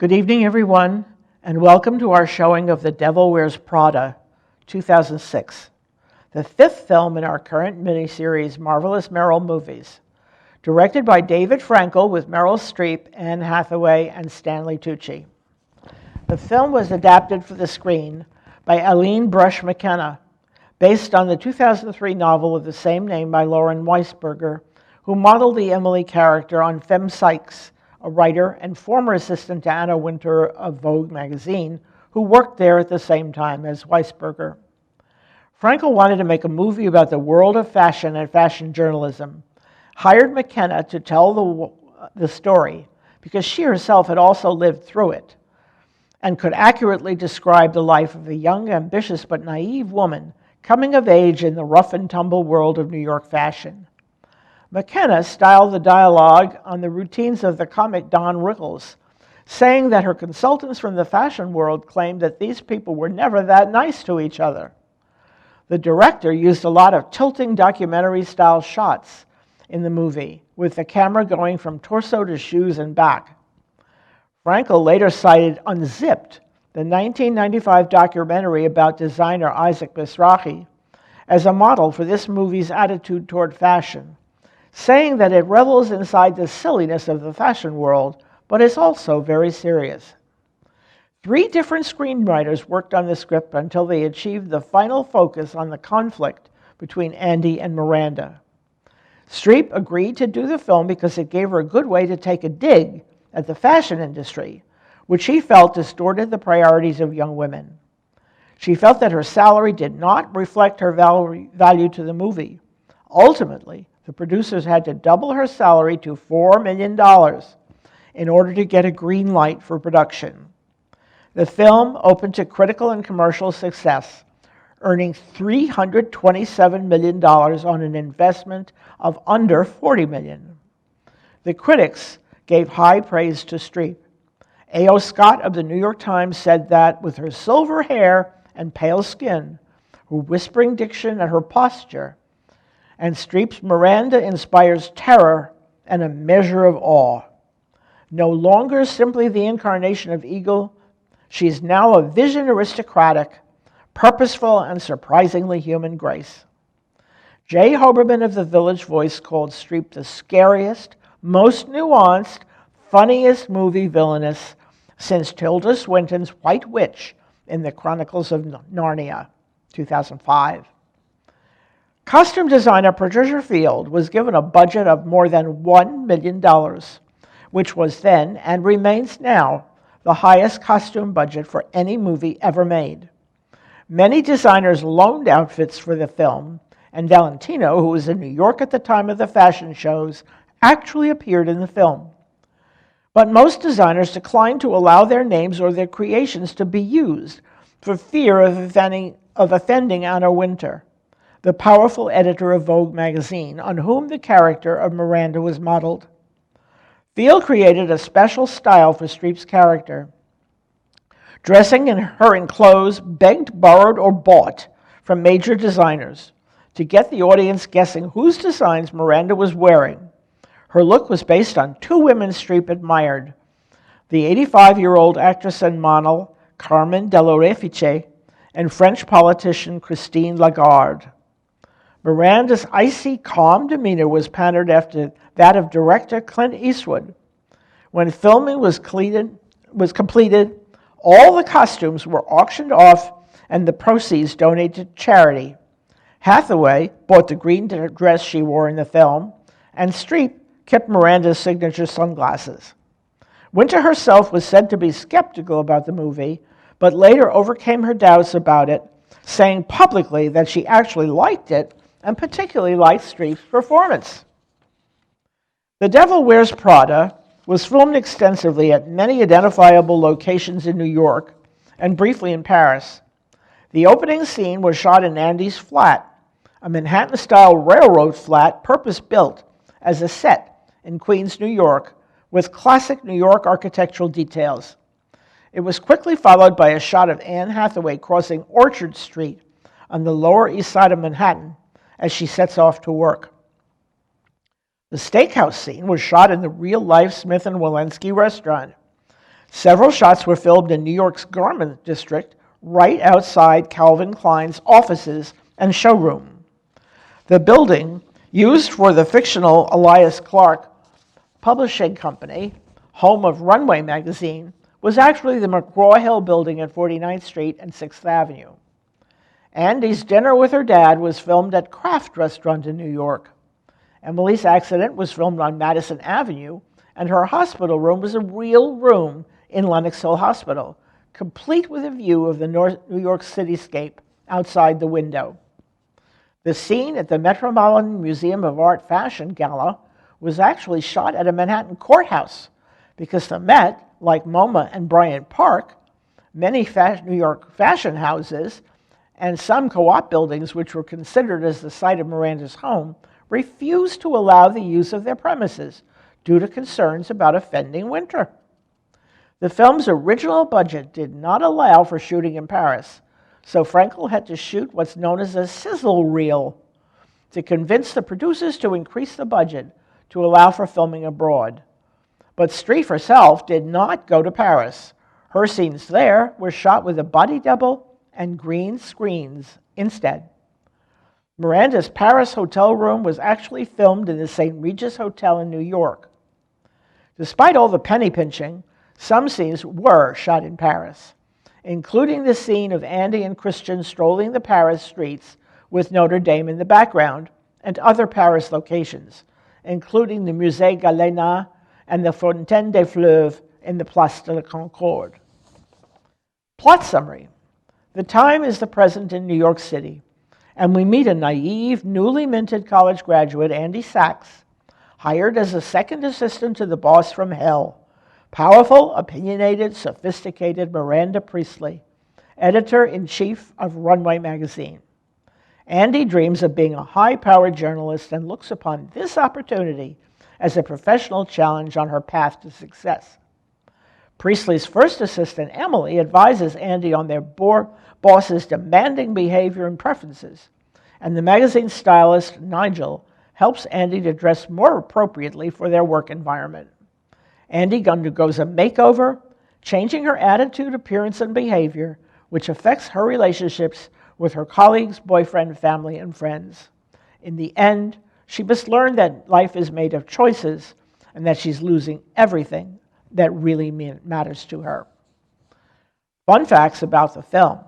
Good evening, everyone, and welcome to our showing of The Devil Wears Prada, 2006, the fifth film in our current miniseries, Marvelous Meryl Movies, directed by David Frankel with Meryl Streep, Anne Hathaway, and Stanley Tucci. The film was adapted for the screen by Aline Brosh McKenna, based on the 2003 novel of the same name by Lauren Weisberger, who modeled the Emily character on Fem Sykes, a writer and former assistant to Anna Wintour of Vogue magazine, who worked there at the same time as Weisberger. Frankel wanted to make a movie about the world of fashion and fashion journalism, hired McKenna to tell the story because she herself had also lived through it and could accurately describe the life of a young, ambitious, but naive woman coming of age in the rough and tumble world of New York fashion. McKenna styled the dialogue on the routines of the comic Don Rickles, saying that her consultants from the fashion world claimed that these people were never that nice to each other. The director used a lot of tilting documentary-style shots in the movie, with the camera going from torso to shoes and back. Frankel later cited Unzipped, the 1995 documentary about designer Isaac Mizrahi, as a model for this movie's attitude toward fashion, saying that it revels inside the silliness of the fashion world, but is also very serious. 3 different screenwriters worked on the script until they achieved the final focus on the conflict between Andy and Miranda. Streep agreed to do the film because it gave her a good way to take a dig at the fashion industry, which she felt distorted the priorities of young women. She felt that her salary did not reflect her value to the movie. Ultimately, the producers had to double her salary to $4 million in order to get a green light for production. The film opened to critical and commercial success, earning $327 million on an investment of under $40 million. The critics gave high praise to Streep. A.O. Scott of the New York Times said that with her silver hair and pale skin, her whispering diction and her posture, and Streep's Miranda inspires terror and a measure of awe. No longer simply the incarnation of ego, she is now a vision aristocratic, purposeful, and surprisingly human grace. Jay Hoberman of The Village Voice called Streep the scariest, most nuanced, funniest movie villainess since Tilda Swinton's White Witch in the Chronicles of Narnia, 2005. Costume designer Patricia Field was given a budget of more than $1 million, which was then, and remains now, the highest costume budget for any movie ever made. Many designers loaned outfits for the film, and Valentino, who was in New York at the time of the fashion shows, actually appeared in the film. But most designers declined to allow their names or their creations to be used for fear of offending Anna Wintour, the powerful editor of Vogue magazine, on whom the character of Miranda was modeled. Field created a special style for Streep's character, dressing her in clothes begged, borrowed, or bought from major designers to get the audience guessing whose designs Miranda was wearing. Her look was based on 2 women Streep admired, the 85-year-old actress and model Carmen de Lorefice and French politician Christine Lagarde. Miranda's icy, calm demeanor was patterned after that of director Clint Eastwood. When filming was completed, all the costumes were auctioned off and the proceeds donated to charity. Hathaway bought the green dress she wore in the film, and Streep kept Miranda's signature sunglasses. Wintour herself was said to be skeptical about the movie, but later overcame her doubts about it, saying publicly that she actually liked it and particularly liked Streep's performance. The Devil Wears Prada was filmed extensively at many identifiable locations in New York and briefly in Paris. The opening scene was shot in Andy's flat, a Manhattan-style railroad flat purpose-built as a set in Queens, New York, with classic New York architectural details. It was quickly followed by a shot of Anne Hathaway crossing Orchard Street on the Lower East Side of Manhattan as she sets off to work. The Steakhouse scene was shot in the real-life Smith & Wollensky restaurant. Several shots were filmed in New York's Garment District, right outside Calvin Klein's offices and showroom. The building, used for the fictional Elias Clark publishing company, home of Runway magazine, was actually the McGraw-Hill building at 49th Street and 6th Avenue. Andy's dinner with her dad was filmed at Kraft Restaurant in New York. Emily's accident was filmed on Madison Avenue, and her hospital room was a real room in Lenox Hill Hospital, complete with a view of the New York cityscape outside the window. The scene at the Metropolitan Museum of Art Fashion Gala was actually shot at a Manhattan courthouse because the Met, like MoMA and Bryant Park, many New York fashion houses, and some co-op buildings which were considered as the site of Miranda's home, refused to allow the use of their premises due to concerns about offending Winter. The film's original budget did not allow for shooting in Paris, so Frankel had to shoot what's known as a sizzle reel to convince the producers to increase the budget to allow for filming abroad. But Streep herself did not go to Paris. Her scenes there were shot with a body double and green screens instead. Miranda's Paris hotel room was actually filmed in the St. Regis Hotel in New York. Despite all the penny pinching, some scenes were shot in Paris, including the scene of Andy and Christian strolling the Paris streets with Notre Dame in the background, and other Paris locations, including the Musée Galena and the Fontaine des Fleuves in the Place de la Concorde. Plot summary. The time is the present in New York City, and we meet a naive, newly minted college graduate, Andy Sachs, hired as a second assistant to the boss from hell, powerful, opinionated, sophisticated Miranda Priestley, editor-in-chief of Runway magazine. Andy dreams of being a high-powered journalist and looks upon this opportunity as a professional challenge on her path to success. Priestley's first assistant, Emily, advises Andy on their boss's demanding behavior and preferences, and the magazine stylist, Nigel, helps Andy to dress more appropriately for their work environment. Andy undergoes a makeover, changing her attitude, appearance, and behavior, which affects her relationships with her colleagues, boyfriend, family, and friends. In the end, she must learn that life is made of choices and that she's losing everything that really matters to her. Fun facts about the film.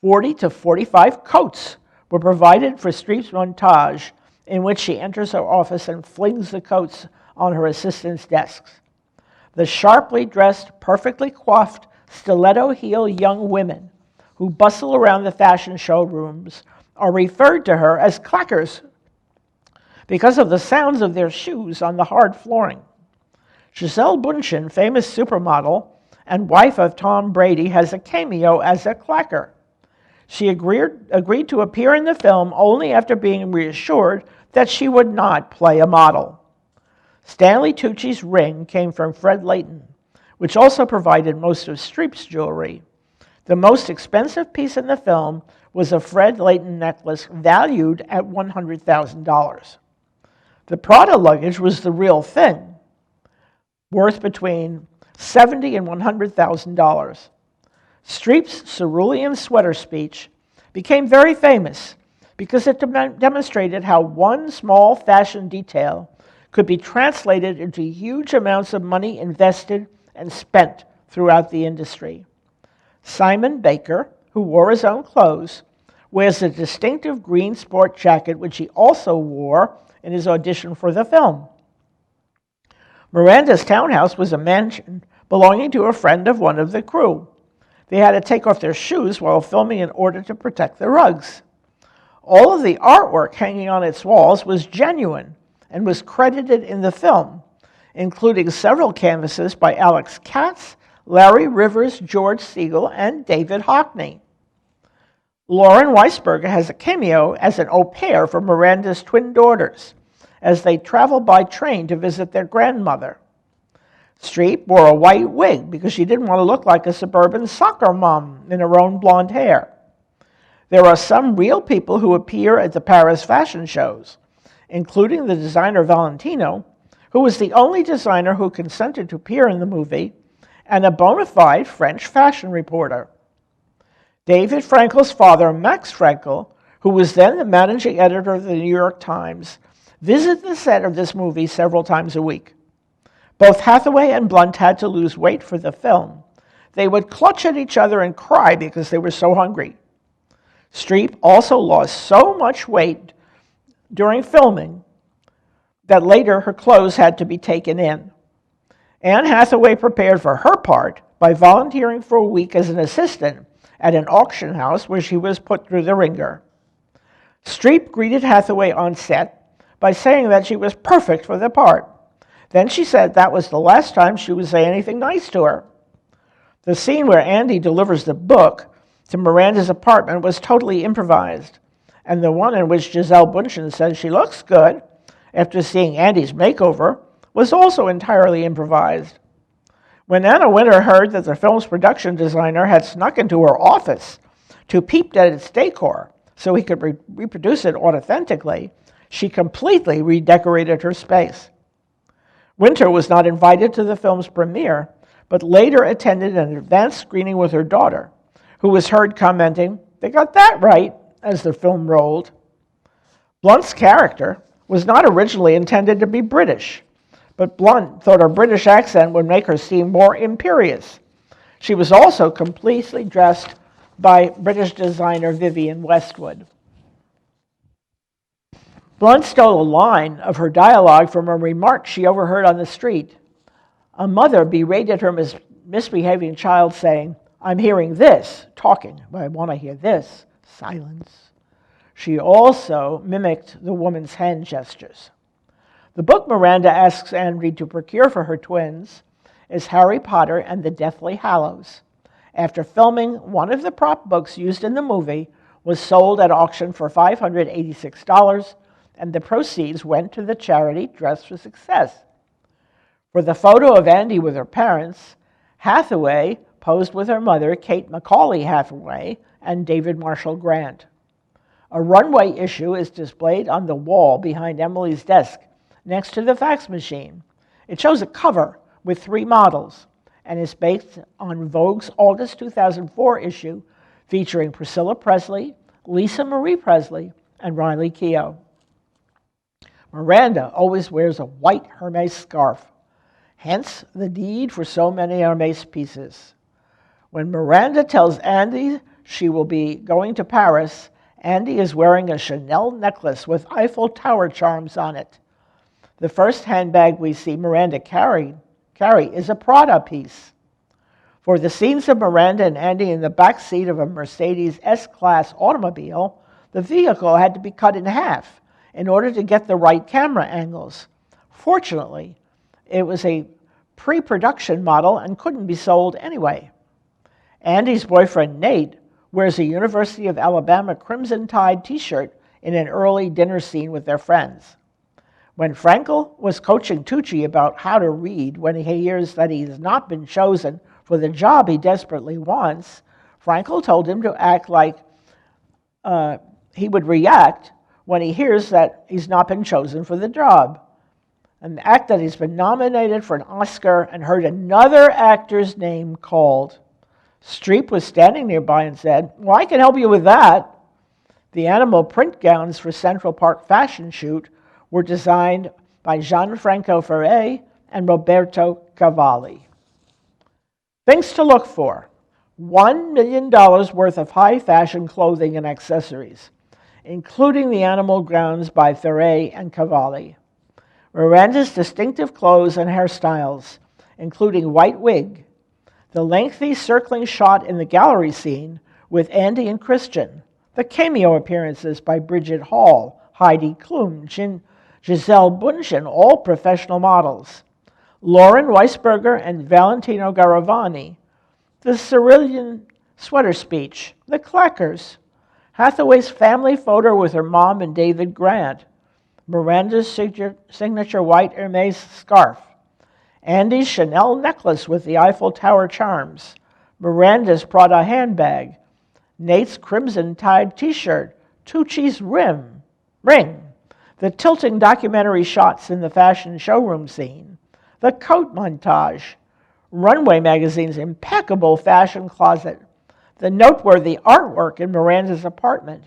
40 to 45 coats were provided for Streep's montage, in which she enters her office and flings the coats on her assistant's desks. The sharply dressed, perfectly coiffed, stiletto-heel young women who bustle around the fashion showrooms are referred to her as clackers because of the sounds of their shoes on the hard flooring. Gisele Bündchen, famous supermodel and wife of Tom Brady, has a cameo as a clacker. She agreed to appear in the film only after being reassured that she would not play a model. Stanley Tucci's ring came from Fred Leighton, which also provided most of Streep's jewelry. The most expensive piece in the film was a Fred Leighton necklace valued at $100,000. The Prada luggage was the real thing, worth between $70,000 and $100,000. Streep's cerulean sweater speech became very famous because it demonstrated how one small fashion detail could be translated into huge amounts of money invested and spent throughout the industry. Simon Baker, who wore his own clothes, wears a distinctive green sport jacket, which he also wore in his audition for the film. Miranda's townhouse was a mansion belonging to a friend of one of the crew. They had to take off their shoes while filming in order to protect the rugs. All of the artwork hanging on its walls was genuine and was credited in the film, including several canvases by Alex Katz, Larry Rivers, George Siegel, and David Hockney. Lauren Weisberger has a cameo as an au pair for Miranda's twin daughters as they travel by train to visit their grandmother. Streep wore a white wig because she didn't want to look like a suburban soccer mom in her own blonde hair. There are some real people who appear at the Paris fashion shows, including the designer Valentino, who was the only designer who consented to appear in the movie, and a bona fide French fashion reporter. David Frankel's father, Max Frankel, who was then the managing editor of the New York Times, visited the set of this movie several times a week. Both Hathaway and Blunt had to lose weight for the film. They would clutch at each other and cry because they were so hungry. Streep also lost so much weight during filming that later her clothes had to be taken in. Anne Hathaway prepared for her part by volunteering for a week as an assistant at an auction house where she was put through the ringer. Streep greeted Hathaway on set by saying that she was perfect for the part. Then she said that was the last time she would say anything nice to her. The scene where Andy delivers the book to Miranda's apartment was totally improvised, and the one in which Gisele Bündchen says she looks good after seeing Andy's makeover was also entirely improvised. When Anna Wintour heard that the film's production designer had snuck into her office to peep at its decor so he could reproduce it authentically, she completely redecorated her space. Wintour was not invited to the film's premiere, but later attended an advanced screening with her daughter, who was heard commenting, "They got that right," as the film rolled. Blunt's character was not originally intended to be British, but Blunt thought her British accent would make her seem more imperious. She was also completely dressed by British designer Vivienne Westwood. Blunt stole a line of her dialogue from a remark she overheard on the street. A mother berated her misbehaving child, saying, "I'm hearing this," talking, but I want to hear this, silence. She also mimicked the woman's hand gestures. The book Miranda asks Andy to procure for her twins is Harry Potter and the Deathly Hallows. After filming, one of the prop books used in the movie was sold at auction for $586, and the proceeds went to the charity Dress for Success. For the photo of Andy with her parents, Hathaway posed with her mother, Kate Macaulay Hathaway, and David Marshall Grant. A runway issue is displayed on the wall behind Emily's desk next to the fax machine. It shows a cover with 3 models and is based on Vogue's August 2004 issue featuring Priscilla Presley, Lisa Marie Presley, and Riley Keough. Miranda always wears a white Hermes scarf, hence the need for so many Hermes pieces. When Miranda tells Andy she will be going to Paris, Andy is wearing a Chanel necklace with Eiffel Tower charms on it. The first handbag we see Miranda carry is a Prada piece. For the scenes of Miranda and Andy in the back seat of a Mercedes S-Class automobile, the vehicle had to be cut in half in order to get the right camera angles. Fortunately, it was a pre-production model and couldn't be sold anyway. Andy's boyfriend, Nate, wears a University of Alabama Crimson Tide t-shirt in an early dinner scene with their friends. When Frankel was coaching Tucci about how to read when he hears that he's not been chosen for the job he desperately wants, Frankel told him to act like he would react when he hears that he's not been chosen for the job. And act that he's been nominated for an Oscar and heard another actor's name called. Streep was standing nearby and said, "Well, I can help you with that." The animal print gowns for Central Park fashion shoot were designed by Gianfranco Ferré and Roberto Cavalli. Things to look for: $1 million worth of high fashion clothing and accessories, including the animal gowns by Ferré and Cavalli. Miranda's distinctive clothes and hairstyles, including white wig, the lengthy circling shot in the gallery scene with Andy and Christian, the cameo appearances by Bridget Hall, Heidi Klum, Gisele Bündchen, all professional models, Lauren Weisberger and Valentino Garavani, the Cyrillian sweater speech, the clackers, Hathaway's family photo with her mom and David Grant, Miranda's signature white Hermes scarf, Andy's Chanel necklace with the Eiffel Tower charms, Miranda's Prada handbag, Nate's Crimson Tide t-shirt, Tucci's ring, the tilting documentary shots in the fashion showroom scene, the coat montage, Runway magazine's impeccable fashion closet, the noteworthy artwork in Miranda's apartment,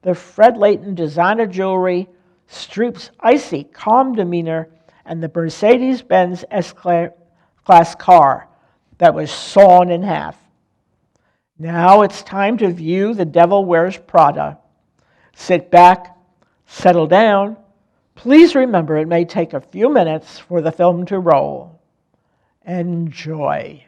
the Fred Leighton designer jewelry, Streep's icy, calm demeanor, and the Mercedes-Benz S-Class car that was sawn in half. Now it's time to view The Devil Wears Prada. Sit back, settle down. Please remember it may take a few minutes for the film to roll. Enjoy.